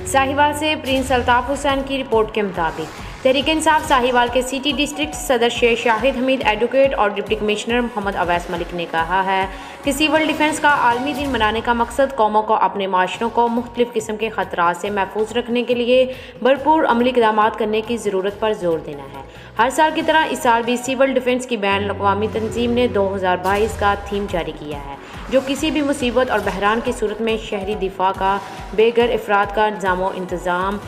साहिवाल से प्रिंस अल्ताफ हुसैन की रिपोर्ट के मुताबिक तहरीक इंसाफ साहिवाल के सिटी डिस्ट्रिक्ट सदर शेख शाहिद हमीद एडवोकेट और डिप्टी कमिश्नर मोहम्मद अवैस मलिक ने कहा है कि सिविल डिफेंस का आलमी दिन मनाने का मकसद कौमों को अपने माशरों को मुख्तलिफ किस्म के खतरात से महफूज रखने के लिए भरपूर अमली इक़दाम करने की ज़रूरत पर जोर देना है। हर साल की तरह इस साल भी सिविल डिफेंस की बैन अवी तंजीम ने 2022 का थीम जारी किया है, जो किसी भी मुसीबत और बहरान की सूरत में शहरी दिफा का, बेघर अफराद का निज़ामो इंतज़ाम,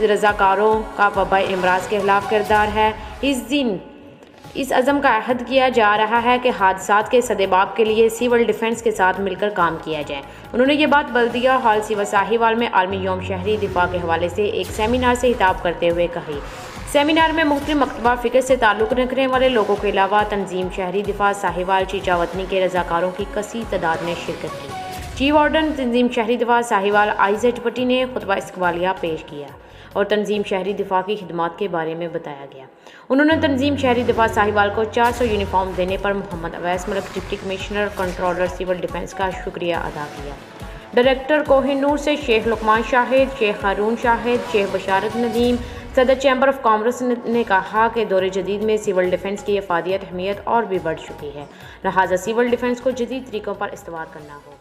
रज़ाकारों का वबाई अमराज के खिलाफ किरदार है। इस दिन इस अज़म का अहद किया जा रहा है कि हादसात के सदेबाब के लिए सिविल डिफेंस के साथ मिलकर काम किया जाए। उन्होंने ये बात बल्दिया हॉल सिवा साहिवाल में आलमी यौम शहरी दिफा के हवाले से एक सेमिनार से खिताब करते हुए कही। सेमिनार में मुख्तलिफ मकतबा फ़िक्र से ताल्लुक़ रखने वाले लोगों के अलावा तंजीम शहरी दिफा साहिवाल चीचा वतनी के रज़ाकारों की कसी तादाद ने शिरकत की। चीफ वार्डन तंजीम शहरी दिफा साहिवाल आइज़ पट्टी ने खुतबा इस्तक़बालिया पेश किया और तंजीम शहरी दिफा की खिदमात के बारे में बताया गया। उन्होंने तंजीम शहरी दिफा साहिवाल को 400 यूनिफॉर्म देने पर Mohammad Awais Malik deputy commissioner controller civil defence का शुक्रिया अदा किया। डायरेक्टर कोहिनूर से शेख लुकमान शाहिद, शेख हारून शाहिद, शेख बशारत नदीम, सदर चैम्बर ऑफ कॉमर्स ने कहा कि दौरे जदीद में सिविल डिफेंस की अफादियत अहमियत और भी बढ़ चुकी है, लिहाजा सिविल डिफेंस को जदीद तरीक़ों पर इस्तेमाल करना होगा।